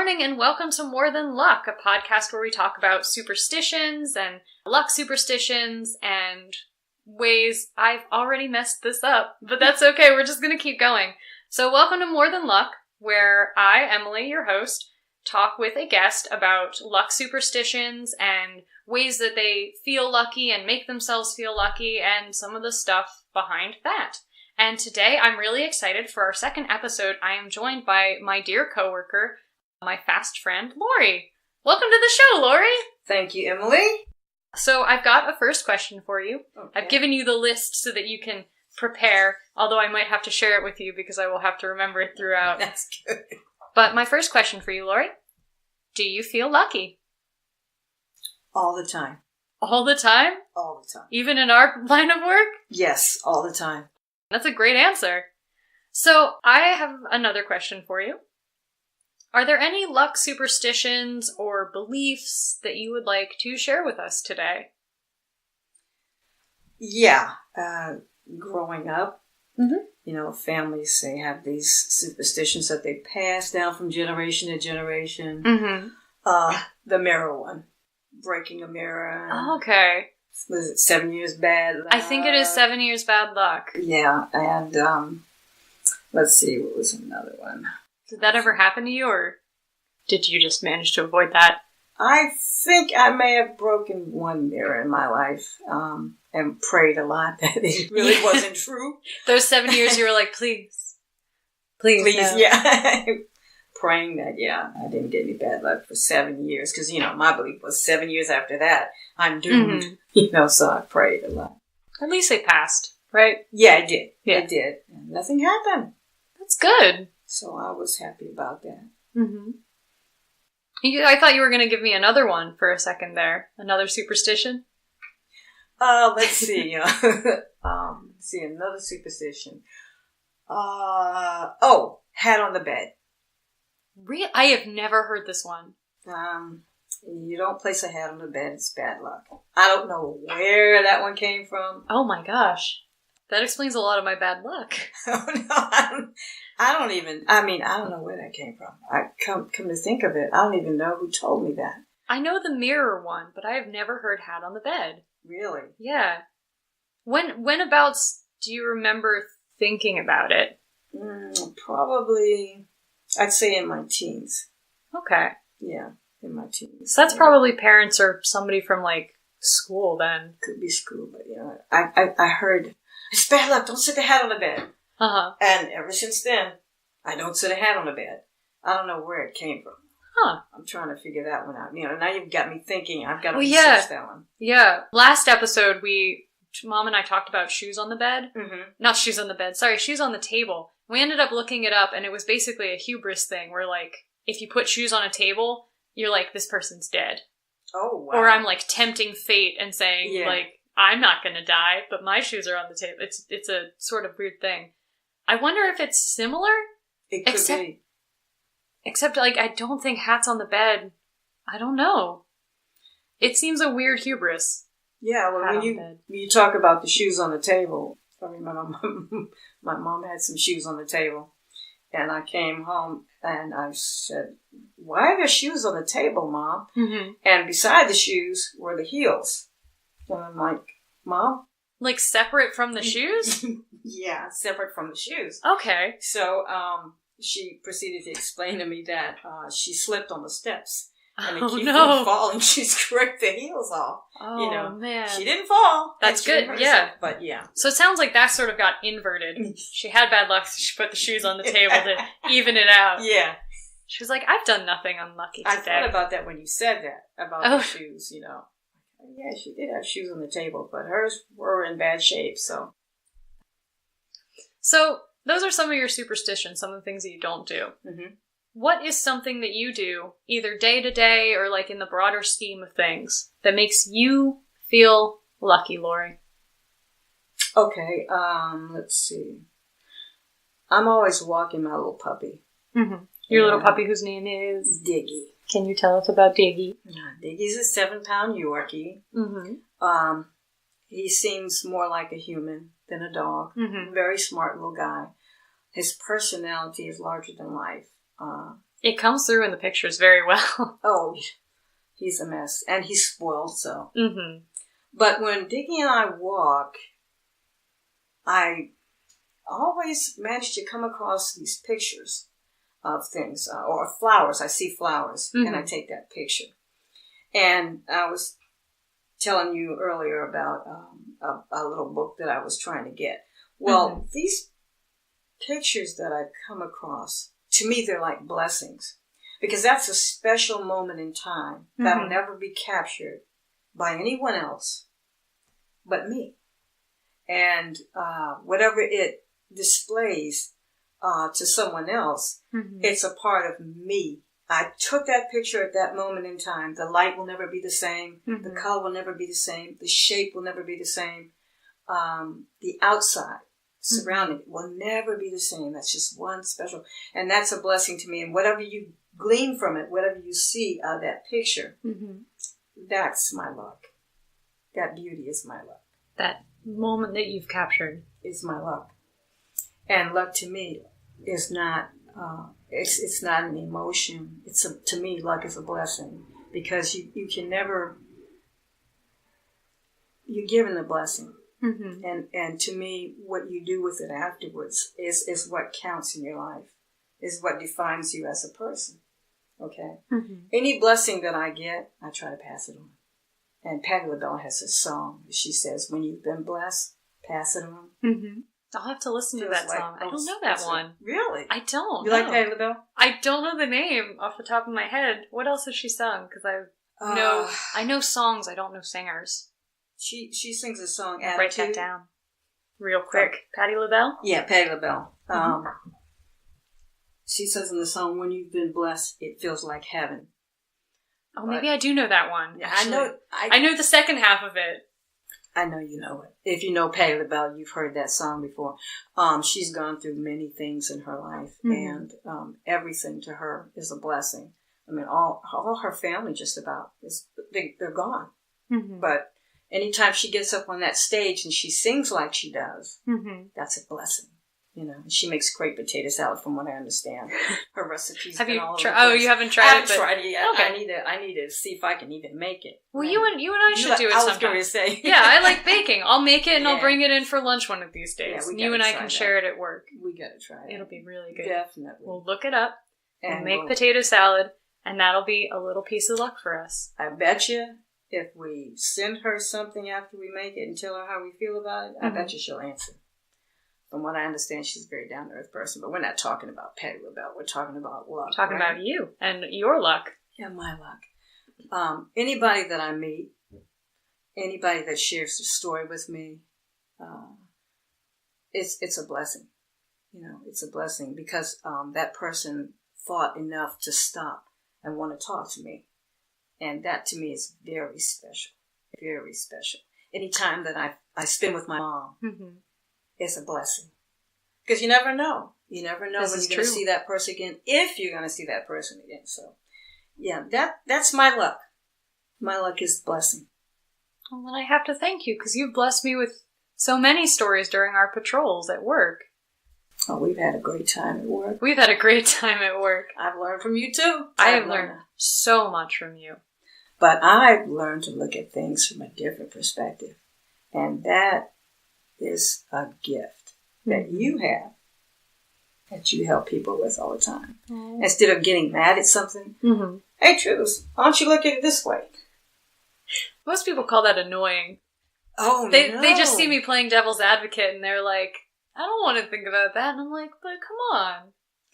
morning and welcome to More Than Luck, a podcast where we talk about superstitions and luck superstitions and ways. I've already messed this up, but that's okay. We're just going to keep going. So welcome to More Than Luck, where I, Emily, your host, talk with a guest about luck superstitions and ways that they feel lucky and make themselves feel lucky and some of the stuff behind that. And today I'm really excited for our second episode. I am joined by my dear coworker, my fast friend, Laurie. Welcome to the show, Laurie. Thank you, Emily. So I've got a first question for you. Okay. I've given you the list so that you can prepare, although I might have to share it with you because I will have to remember it throughout. That's good. But my first question for you, Laurie, do you feel lucky? All the time. All the time? All the time. Even in our line of work? Yes, all the time. That's a great answer. So I have another question for you. Are there any luck superstitions or beliefs that you would like to share with us today? Yeah. Growing up, families, they have these superstitions that they pass down from generation to generation. Mm-hmm. The mirror one. Breaking a mirror. Oh, okay. Was it 7 years bad luck? I think it is 7 years bad luck. Yeah, and let's see, what was another one? Did that ever happen to you, or did you just manage to avoid that? I think I may have broken one mirror in my life, and prayed a lot that it really wasn't true. Those 7 years you were like, please, no. Yeah. Praying that, I didn't get any bad luck for 7 years, because, my belief was 7 years after that, I'm doomed, so I prayed a lot. At least they passed, right? Yeah, it did. Yeah. It did. And nothing happened. That's good. So I was happy about that. Mm-hmm. I thought you were going to give me another one for a second there. Another superstition? Let's see. Another superstition. Hat on the bed. Really? I have never heard this one. You don't place a hat on the bed, it's bad luck. I don't know where that one came from. Oh my gosh. That explains a lot of my bad luck. Oh no, I don't know where that came from. I come to think of it, I don't even know who told me that. I know the mirror one, but I have never heard hat on the bed. Really? Yeah. Whenabouts do you remember thinking about it? Probably, I'd say in my teens. Okay. Yeah, in my teens. So that's probably parents or somebody from, school then. Could be school, but, I heard, it's bad luck, don't sit the hat on the bed. Uh-huh. And ever since then, I don't sit a hat on the bed. I don't know where it came from. Huh. I'm trying to figure that one out. Now you've got me thinking. I've got to research that one. Yeah. Last episode, Mom and I talked about shoes on the bed. Mm-hmm. Not shoes on the bed. Sorry, shoes on the table. We ended up looking it up, and it was basically a hubris thing where, if you put shoes on a table, you're like, this person's dead. Oh, wow. Or I'm, tempting fate and saying, I'm not going to die, but my shoes are on the table. It's a sort of weird thing. I wonder if it's similar? It could be. Except, I don't think hats on the bed. I don't know. It seems a weird hubris. Yeah, well, when you talk about the shoes on the table, I remember my mom had some shoes on the table, and I came home and I said, "Why are there shoes on the table, Mom?" Mm-hmm. And beside the shoes were the heels. And I'm like, "Mom?" Separate from the shoes? Yeah, separate from the shoes. Okay. So, she proceeded to explain to me that she slipped on the steps. And it kept from falling. She scraped the heels off. Oh, man. She didn't fall. That's good, yeah. But yeah. So it sounds like that sort of got inverted. She had bad luck, so she put the shoes on the table to even it out. Yeah. She was like, I've done nothing unlucky today. I thought about that when you said that, about the shoes, Yeah, she did have shoes on the table, but hers were in bad shape, so. So, those are some of your superstitions, some of the things that you don't do. Mm-hmm. What is something that you do, either day to day or in the broader scheme of things, that makes you feel lucky, Laurie? Okay, let's see. I'm always walking my little puppy. Mm-hmm. Your little puppy whose name is? Diggy. Can you tell us about Diggy? Diggy's a 7-pound Yorkie. Mm-hmm. He seems more like a human than a dog. Mm-hmm. Very smart little guy. His personality is larger than life. It comes through in the pictures very well. Oh, he's a mess. And he's spoiled, so. Mm-hmm. But when Dickie and I walk, I always manage to come across these pictures of things, or flowers. I see flowers, and I take that picture. And I was telling you earlier about a little book that I was trying to get. Well, these pictures that I've come across, to me, they're like blessings. Because that's a special moment in time that will never be captured by anyone else but me. And whatever it displays to someone else, it's a part of me. I took that picture at that moment in time. The light will never be the same. The color will never be the same. The shape will never be the same. The outside surrounding it will never be the same. That's just one special. And that's a blessing to me. And whatever you glean from it, whatever you see out of that picture, that's my luck. That beauty is my luck. That moment that you've captured is my luck. And luck to me is not, it's not an emotion. To me, luck is a blessing, because you can never, you're given a blessing. And to me, what you do with it afterwards is what counts in your life, is what defines you as a person. Okay? Any blessing that I get, I try to pass it on. And Patti LaBelle has a song. She says, when you've been blessed, pass it on. I'll have to listen to that song. I don't know that one. Really? I don't. You like Patti LaBelle? I don't know the name off the top of my head. What else has she sung? Because I know songs. I don't know singers. She sings a song, Attitude. Write that down real quick. Patti LaBelle? Yeah, Patti LaBelle. She says in the song, when you've been blessed, it feels like heaven. Oh, maybe I do know that one. Yeah, I know the second half of it. I know you know it. If you know Patti LaBelle, you've heard that song before. She's gone through many things in her life, and everything to her is a blessing. I mean, all her family just about, they're gone. But anytime she gets up on that stage and she sings like she does, that's a blessing. You know, she makes great potato salad, from what I understand. Her recipes. Have you tried? Oh, you haven't tried it? I haven't tried it yet. Okay. I need to see if I can even make it. Well, you and I should do it sometime. I was going to say. Yeah, I like baking. I'll make it and I'll bring it in for lunch one of these days. Yeah, you and I can share it at work. We got to try it. It'll be really good. Definitely. We'll look it up and make potato salad, and that'll be a little piece of luck for us. I bet you if we send her something after we make it and tell her how we feel about it, I bet you she'll answer. From what I understand, she's a very down-to-earth person. But we're not talking about Patti LaBelle. We're talking about luck. Talking about you and your luck. Yeah, my luck. Anybody that I meet, anybody that shares their story with me, it's a blessing. You know, it's a blessing because that person thought enough to stop and want to talk to me. And that to me is very special. Very special. Anytime that I spend with my mom, it's a blessing. Because you never know. You never know when you're going to see that person again, if you're going to see that person again. So, yeah, that's my luck. My luck is blessing. Well, then I have to thank you, because you've blessed me with so many stories during our patrols at work. Oh, we've had a great time at work. We've had a great time at work. I've learned from you, too. I have learned so much from you. But I've learned to look at things from a different perspective. And that is a gift that you have, that you help people with all the time. Instead of getting mad at something, hey, Truce, why don't you look at it this way? Most people call that annoying. Oh, They just see me playing devil's advocate and they're like, I don't want to think about that. And I'm like, but come on.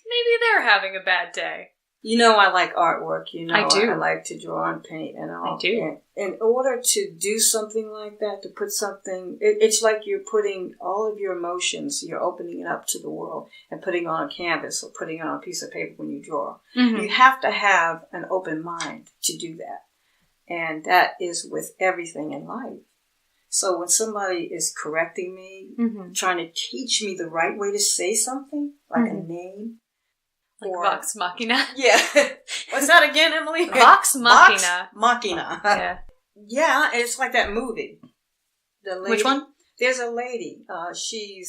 Maybe they're having a bad day. You know I like artwork. You know I do. I like to draw and paint and all. I do. And in order to do something like that, to put something, it's like you're putting all of your emotions, you're opening it up to the world and putting on a canvas or putting it on a piece of paper when you draw. You have to have an open mind to do that. And that is with everything in life. So when somebody is correcting me, trying to teach me the right way to say something, like a name. Like Vox Machina. Yeah. What's that again, Emily? Vox Machina. Vox Machina. Yeah. Yeah, it's like that movie. The lady, which one? There's a lady. She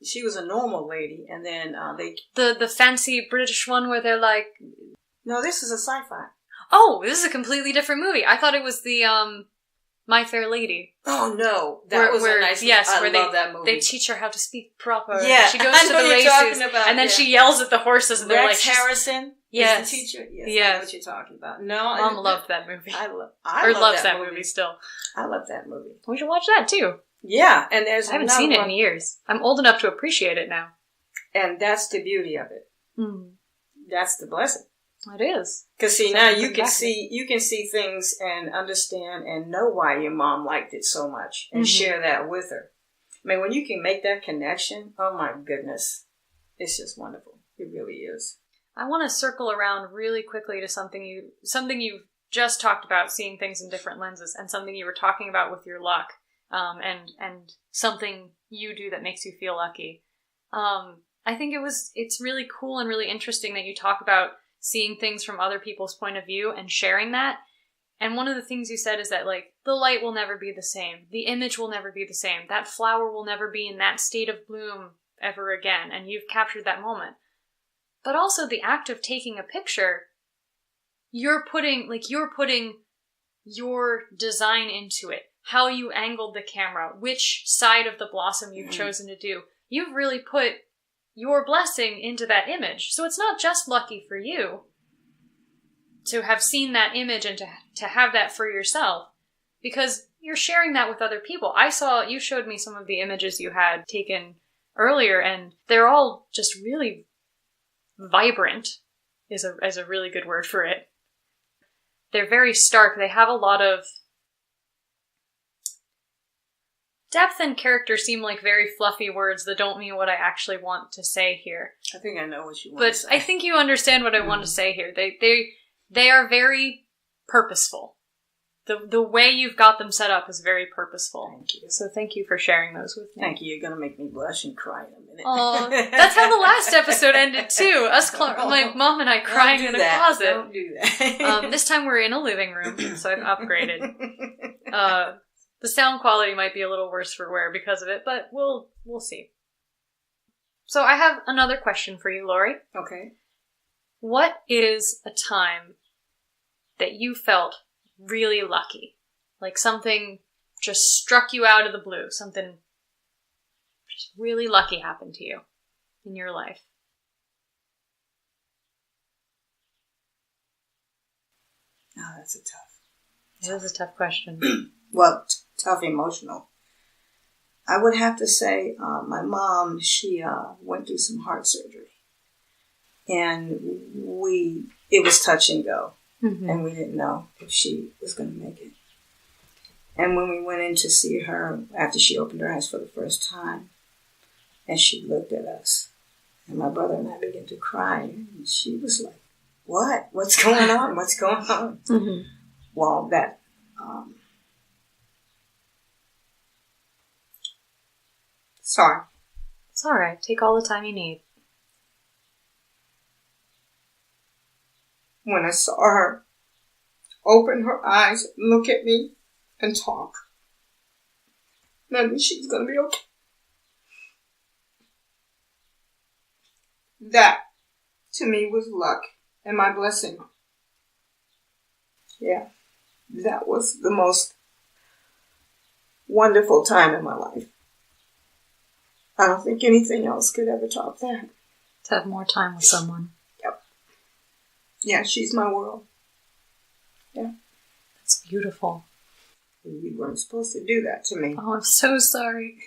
She was a normal lady, and then the fancy British one where they're like... No, this is a sci-fi. Oh, this is a completely different movie. I thought it was the My Fair Lady. Oh no, that was a nice. Yes, I where love that movie. They teach her how to speak proper. Yeah, she goes to the races, and then she yells at the horses, and they're Rex like, Harrison. Yes, is the teacher. Yes, yes. I know what you're talking about. No, Mom loved that movie. I loves that movie still. I love that movie. We should watch that too. Yeah, and I haven't seen it in years. I'm old enough to appreciate it now. And that's the beauty of it. Mm. That's the blessing. It is. Because see, now you can see things and understand and know why your mom liked it so much and share that with her. I mean, when you can make that connection, oh my goodness, it's just wonderful. It really is. I want to circle around really quickly to something you've just talked about, seeing things in different lenses, and something you were talking about with your luck, and something you do that makes you feel lucky. I think it's really cool and really interesting that you talk about seeing things from other people's point of view and sharing that. And one of the things you said is that, like, the light will never be the same. The image will never be the same. That flower will never be in that state of bloom ever again. And you've captured that moment. But also the act of taking a picture, you're putting your design into it. How you angled the camera, which side of the blossom you've chosen to do. You've really put your blessing into that image. So it's not just lucky for you to have seen that image and to have that for yourself, because you're sharing that with other people. You showed me some of the images you had taken earlier, and they're all just really vibrant, is a really good word for it. They're very stark. They have a lot of depth, and character seem like very fluffy words that don't mean what I actually want to say here. I think I know what you want to say. But I think you understand what I want to say here. They are very purposeful. The way you've got them set up is very purposeful. Thank you. So thank you for sharing those with me. Thank you. You're going to make me blush and cry in a minute. Oh, that's how the last episode ended too. My mom and I crying in a closet. Don't do that. This time we're in a living room, so I've upgraded. The sound quality might be a little worse for wear because of it, but we'll see. So I have another question for you, Laurie. Okay. What is a time that you felt really lucky? Like something just struck you out of the blue. Something just really lucky happened to you in your life. Oh, that's That was a tough question. Well, tough emotional. I would have to say my mom, she went through some heart surgery. And it was touch and go. Mm-hmm. And we didn't know if she was going to make it. And when we went in to see her after she opened her eyes for the first time, and she looked at us, and my brother and I began to cry, and she was like, "What? What's going on? What's going on?" Mm-hmm. Well, that sorry. It's all right. Take all the time you need. When I saw her open her eyes, look at me, and talk, maybe she's going to be okay. That, to me, was luck and my blessing. Yeah, that was the most wonderful time in my life. I don't think anything else could ever top that. To have more time with someone. Yep. Yeah, she's my world. Yeah. That's beautiful. You weren't supposed to do that to me. Oh, I'm so sorry.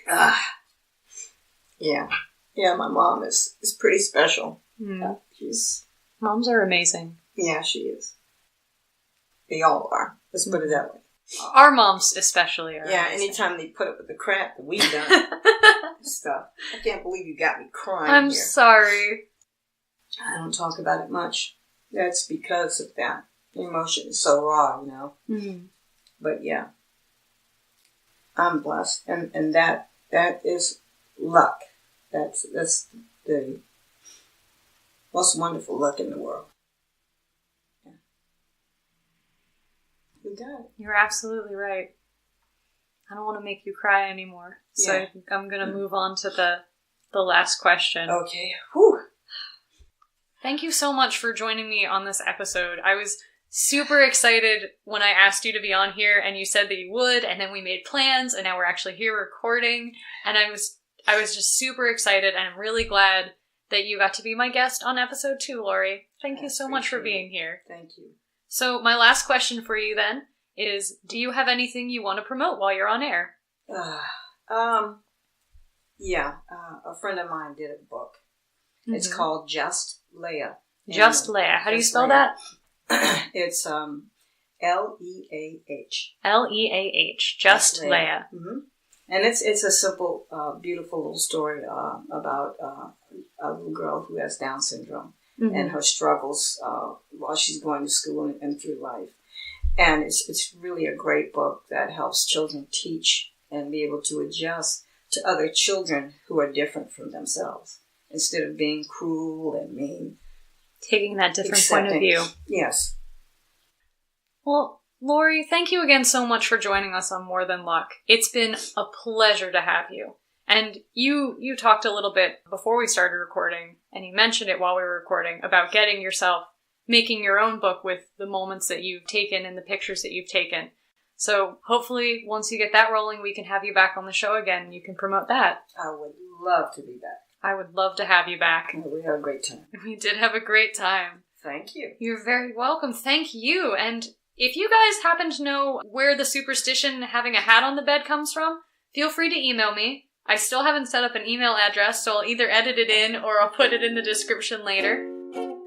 Yeah. Yeah, my mom is pretty special. Mm. She's... Moms are amazing. Yeah, she is. They all are. Let's put it that way. Our moms especially are. Yeah, amazing. Anytime they put up with the crap that we've done. Stuff. I can't believe you got me crying I'm here. sorry. I don't talk about it much. That's because of that. The emotion is so raw, you know. Mm-hmm. But yeah. I'm blessed. And that is luck. That's the most wonderful luck in the world. Yeah. You got it. You're absolutely right. I don't want to make you cry anymore. So yeah. I'm going to move on to the the last question. Okay. Whew. Thank you so much for joining me on this episode. I was super excited when I asked you to be on here and you said that you would, and then we made plans and now we're actually here recording, and I was just super excited, and I'm really glad that you got to be my guest on episode 2, Laurie. Thank you so much for being here. Thank you. So my last question for you then is, do you have anything you want to promote while you're on air? A friend of mine did a book. Mm-hmm. It's called Just Leia. Just Leia. How do you spell that? It's Leah. Leah. Just Leia. Mm-hmm. And it's a simple, beautiful little story about a little girl who has Down syndrome, mm-hmm. and her struggles while she's going to school and through life. And it's really a great book that helps children teach and be able to adjust to other children who are different from themselves, instead of being cruel and mean. Taking that different point of view. Yes. Well, Laurie, thank you again so much for joining us on More Than Luck. It's been a pleasure to have you. And you talked a little bit before we started recording, and you mentioned it while we were recording, about making your own book with the moments that you've taken and the pictures that you've taken. So hopefully once you get that rolling, we can have you back on the show again and you can promote that. I would love to be back. I would love to have you back. We had a great time. We did have a great time. Thank you. You're very welcome. Thank you. And if you guys happen to know where the superstition having a hat on the bed comes from, feel free to email me. I still haven't set up an email address, so I'll either edit it in or I'll put it in the description later.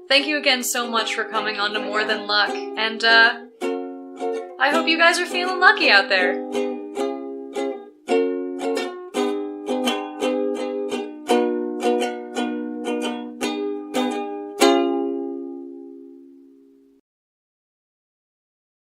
Thank you again so much for coming on to More Than Luck, and I hope you guys are feeling lucky out there.